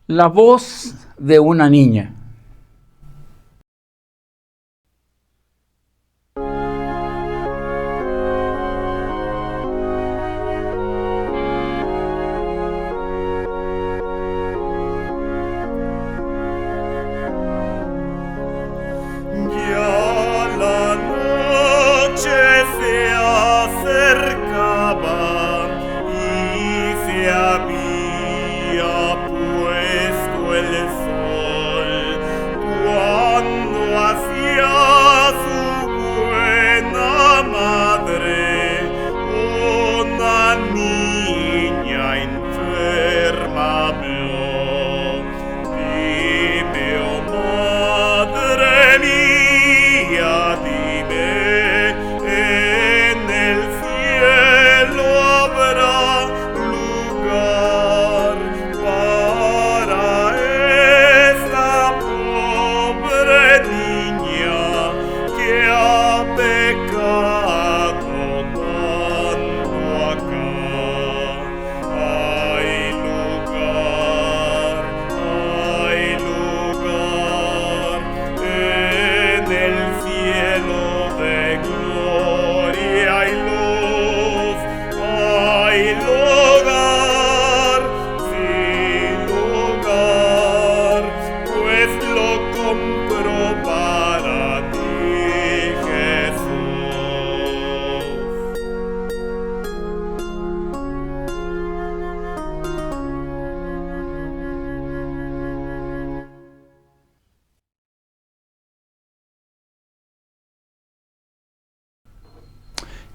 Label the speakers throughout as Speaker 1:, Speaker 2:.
Speaker 1: La voz de una niña.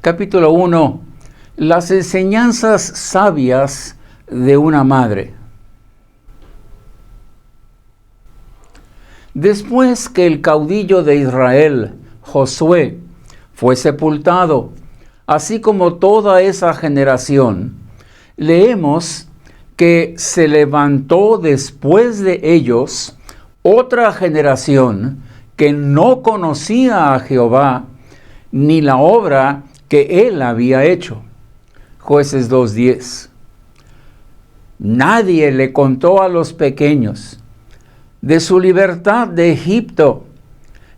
Speaker 1: Capítulo 1. Las enseñanzas sabias de una madre. Después que el caudillo de Israel, Josué, fue sepultado, así como toda esa generación, leemos que se levantó después de ellos otra generación que no conocía a Jehová ni la obra que él había hecho. Jueces 2:10. Nadie le contó a los pequeños de su libertad de Egipto,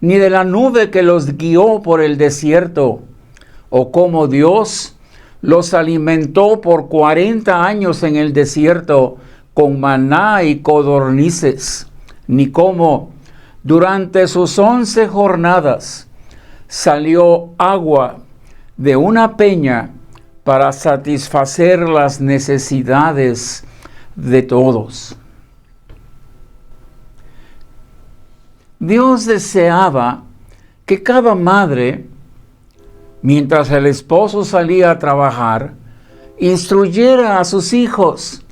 Speaker 1: ni de la nube que los guió por el desierto, o cómo Dios los alimentó por 40 años en el desierto con maná y codornices, ni cómo durante sus 11 jornadas salió agua de una peña para satisfacer las necesidades de todos. Dios deseaba que cada madre, mientras el esposo salía a trabajar, instruyera a sus hijos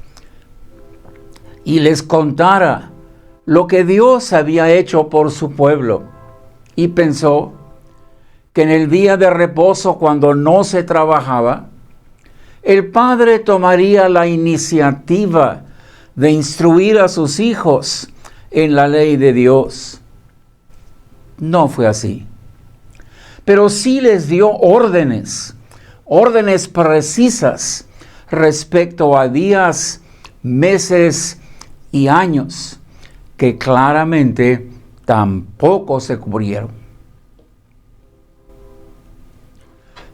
Speaker 1: y les contara lo que Dios había hecho por su pueblo. Y pensó que en el día de reposo, cuando no se trabajaba, el padre tomaría la iniciativa de instruir a sus hijos en la ley de Dios. No fue así. Pero sí les dio órdenes precisas respecto a días, meses y años que claramente tampoco se cumplieron.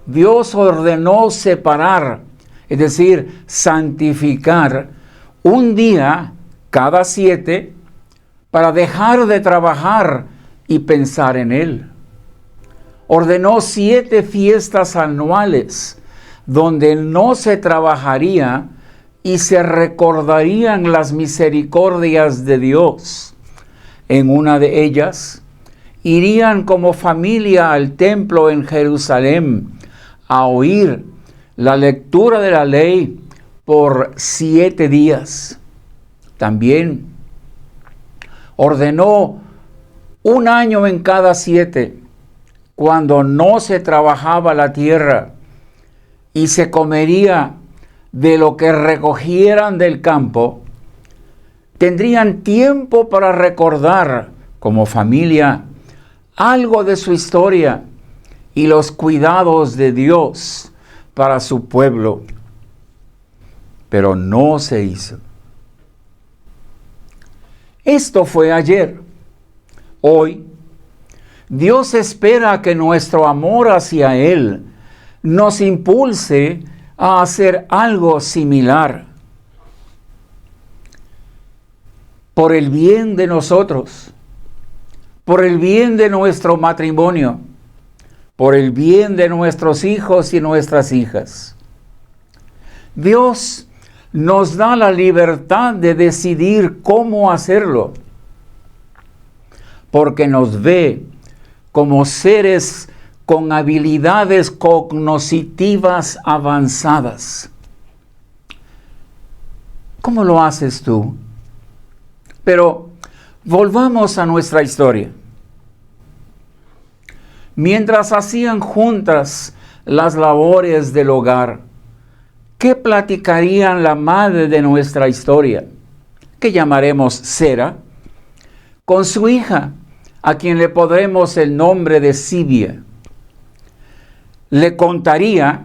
Speaker 1: Dios ordenó separar, es decir, santificar un día cada 7 para dejar de trabajar y pensar en Él. Ordenó 7 fiestas anuales donde no se trabajaría y se recordarían las misericordias de Dios. En una de ellas, irían como familia al templo en Jerusalén a oír la lectura de la ley por 7 días. También ordenó 1 año en cada 7, cuando no se trabajaba la tierra y se comería de lo que recogieran del campo, tendrían tiempo para recordar como familia algo de su historia y los cuidados de Dios para su pueblo. Pero no se hizo. Esto fue ayer. Hoy, Dios espera que nuestro amor hacia Él nos impulse a hacer algo similar. Por el bien de nosotros, por el bien de nuestro matrimonio, por el bien de nuestros hijos y nuestras hijas. Dios nos da la libertad de decidir cómo hacerlo, porque nos ve como seres con habilidades cognitivas avanzadas. ¿Cómo lo haces tú? Pero volvamos a nuestra historia. Mientras hacían juntas las labores del hogar, ¿qué platicarían la madre de nuestra historia, que llamaremos Sera, con su hija, a quien le pondremos el nombre de Sibia? Le contaría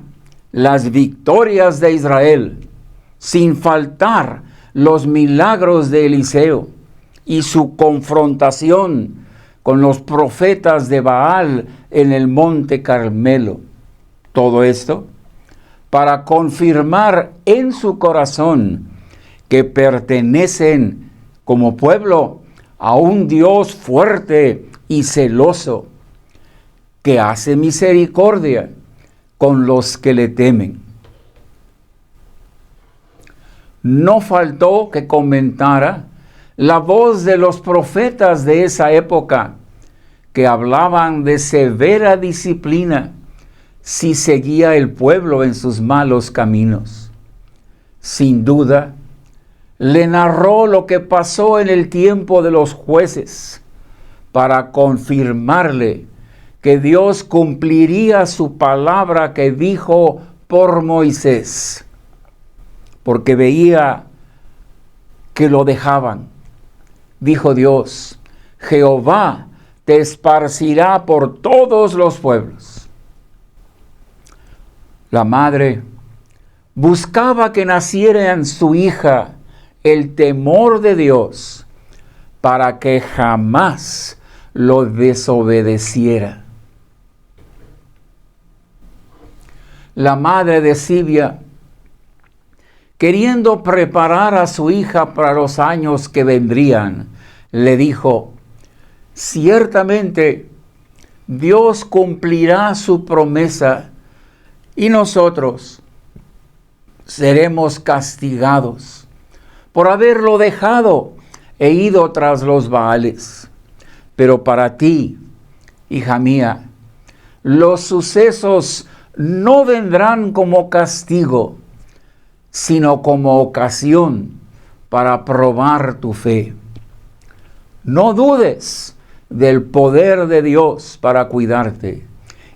Speaker 1: las victorias de Israel, sin faltar los milagros de Eliseo y su confrontación con los profetas de Baal en el monte Carmelo. Todo esto para confirmar en su corazón que pertenecen como pueblo a un Dios fuerte y celoso, que hace misericordia con los que le temen. No faltó que comentara la voz de los profetas de esa época, que hablaban de severa disciplina si seguía el pueblo en sus malos caminos. Sin duda, le narró lo que pasó en el tiempo de los jueces, para confirmarle que Dios cumpliría su palabra que dijo por Moisés, porque veía que lo dejaban. Dijo Dios: Jehová te esparcirá por todos los pueblos. La madre buscaba que naciera en su hija el temor de Dios, para que jamás lo desobedeciera. La madre de Sibia, queriendo preparar a su hija para los años que vendrían, le dijo: ciertamente Dios cumplirá su promesa y nosotros seremos castigados por haberlo dejado e ido tras los Baales. Pero para ti, hija mía, los sucesos no vendrán como castigo, sino como ocasión para probar tu fe. No dudes del poder de Dios para cuidarte,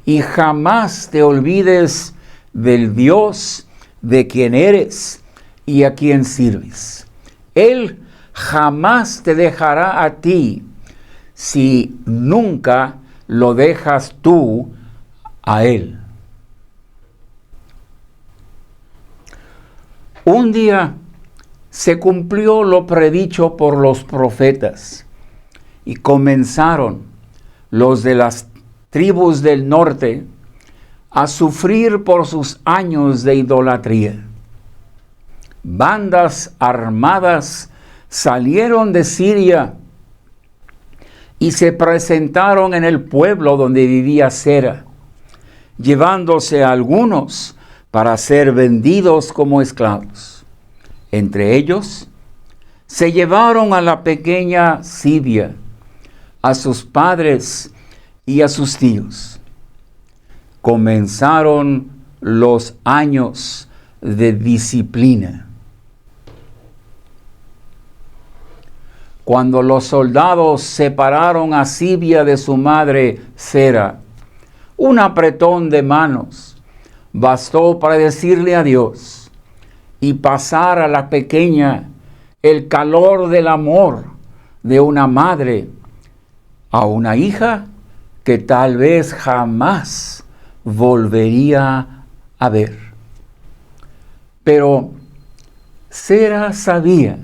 Speaker 1: y jamás te olvides del Dios de quien eres y a quien sirves. Él jamás te dejará a ti si nunca lo dejas tú a Él. Un día se cumplió lo predicho por los profetas y comenzaron los de las tribus del norte a sufrir por sus años de idolatría. Bandas armadas salieron de Siria y se presentaron en el pueblo donde vivía Sera, llevándose a algunos para ser vendidos como esclavos. Entre ellos se llevaron a la pequeña Sibia, a sus padres y a sus tíos. Comenzaron los años de disciplina. Cuando los soldados separaron a Sibia de su madre Sera, un apretón de manos bastó para decirle adiós y pasar a la pequeña el calor del amor de una madre a una hija que tal vez jamás volvería a ver. Pero Sera sabía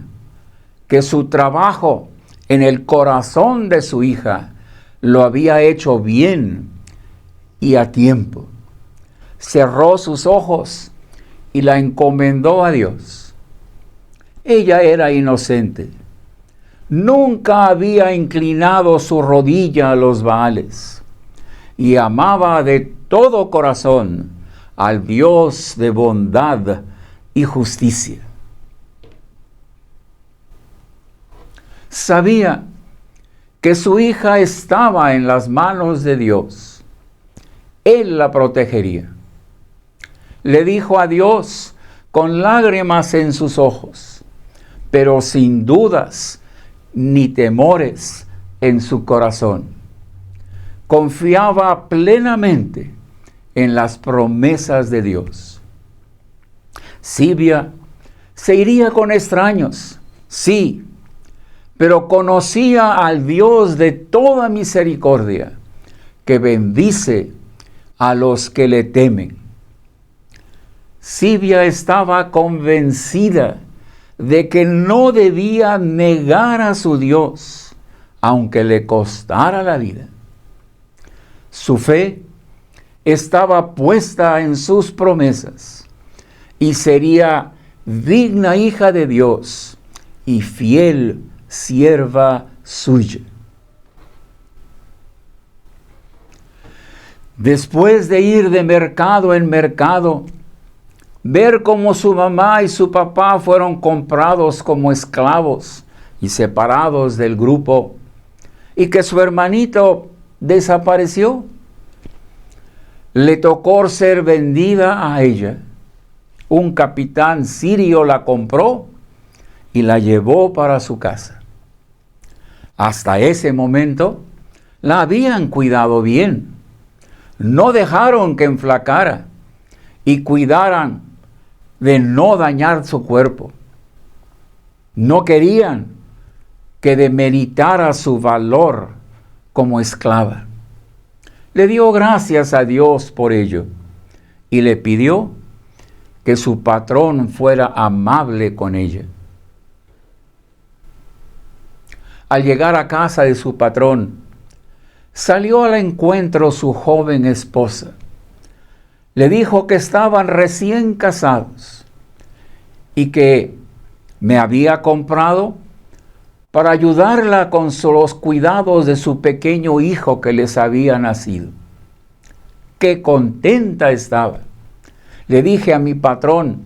Speaker 1: que su trabajo en el corazón de su hija lo había hecho bien y a tiempo. Cerró sus ojos y la encomendó a Dios. Ella era inocente. Nunca había inclinado su rodilla a los Baales y amaba de todo corazón al Dios de bondad y justicia. Sabía que su hija estaba en las manos de Dios. Él la protegería. Le dijo a Dios con lágrimas en sus ojos, pero sin dudas ni temores en su corazón. Confiaba plenamente en las promesas de Dios. Silvia se iría con extraños, sí, pero conocía al Dios de toda misericordia, que bendice a los que le temen. Silvia estaba convencida de que no debía negar a su Dios, aunque le costara la vida. Su fe estaba puesta en sus promesas y sería digna hija de Dios y fiel sierva suya. Después de ir de mercado en mercado, ver cómo su mamá y su papá fueron comprados como esclavos y separados del grupo, y que su hermanito desapareció, le tocó ser vendida a ella. Un capitán sirio la compró y la llevó para su casa. Hasta ese momento la habían cuidado bien. No dejaron que enflacara y cuidaran de no dañar su cuerpo. No querían que demeritara su valor como esclava. Le dio gracias a Dios por ello y le pidió que su patrón fuera amable con ella. Al llegar a casa de su patrón, salió al encuentro su joven esposa. Le dijo que estaban recién casados y que me había comprado para ayudarla con los cuidados de su pequeño hijo que les había nacido. Qué contenta estaba. Le dije a mi patrón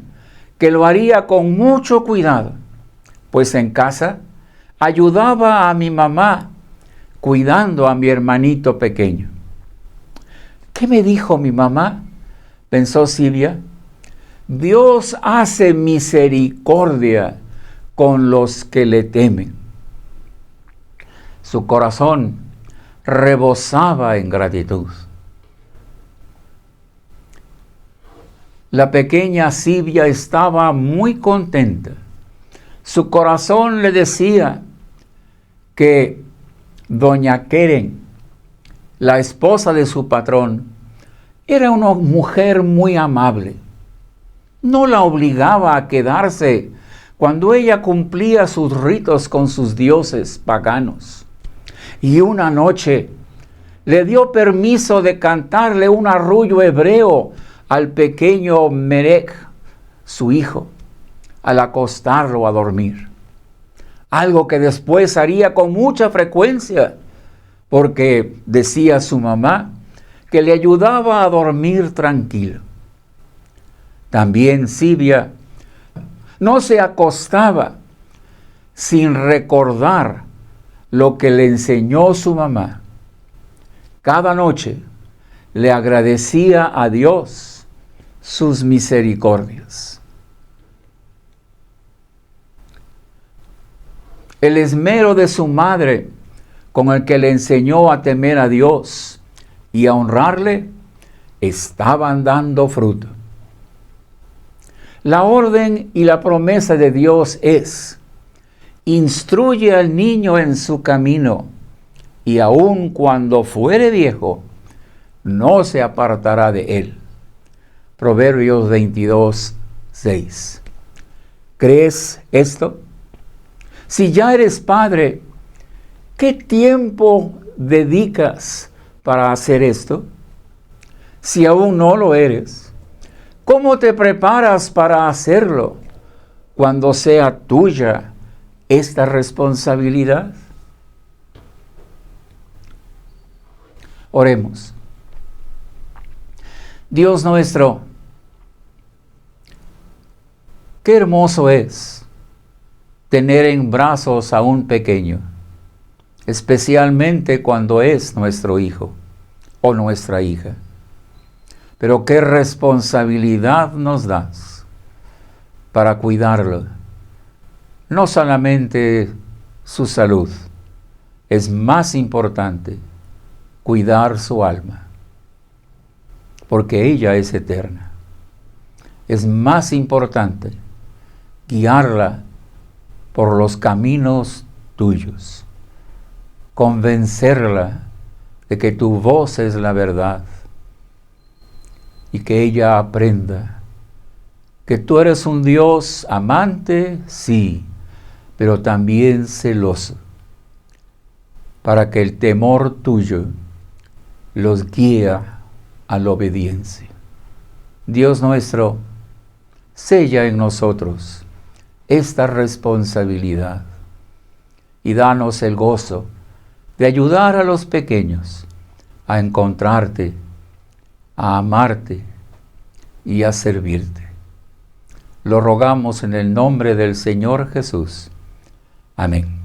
Speaker 1: que lo haría con mucho cuidado, pues en casa ayudaba a mi mamá cuidando a mi hermanito pequeño. ¿Qué me dijo mi mamá?, pensó Silvia. Dios hace misericordia con los que le temen. Su corazón rebosaba en gratitud. La pequeña Silvia estaba muy contenta. Su corazón le decía que doña Keren, la esposa de su patrón, era una mujer muy amable. No la obligaba a quedarse cuando ella cumplía sus ritos con sus dioses paganos. Y una noche le dio permiso de cantarle un arrullo hebreo al pequeño Melech, su hijo, al acostarlo a dormir. Algo que después haría con mucha frecuencia, porque decía su mamá que le ayudaba a dormir tranquilo. También Silvia no se acostaba sin recordar lo que le enseñó su mamá. Cada noche le agradecía a Dios sus misericordias. El esmero de su madre, con el que le enseñó a temer a Dios y a honrarle, estaban dando fruto. La orden y la promesa de Dios es: instruye al niño en su camino, y aun cuando fuere viejo, no se apartará de él. Proverbios 22:6. ¿Crees esto? Si ya eres padre, ¿Qué tiempo dedicas para hacer esto? Si aún no lo eres, ¿cómo te preparas para hacerlo cuando sea tuya esta responsabilidad? Oremos. Dios nuestro, qué hermoso es tener en brazos a un pequeño, especialmente cuando es nuestro hijo o nuestra hija. Pero qué responsabilidad nos das para cuidarlo. No solamente su salud, es más importante cuidar su alma, porque ella es eterna. Es más importante guiarla por los caminos tuyos, convencerla de que tu voz es la verdad y que ella aprenda que tú eres un Dios amante, sí, pero también celoso, para que el temor tuyo los guíe a la obediencia. Dios nuestro, sella en nosotros esta responsabilidad y danos el gozo de ayudar a los pequeños a encontrarte, a amarte y a servirte. Lo rogamos en el nombre del Señor Jesús. Amén.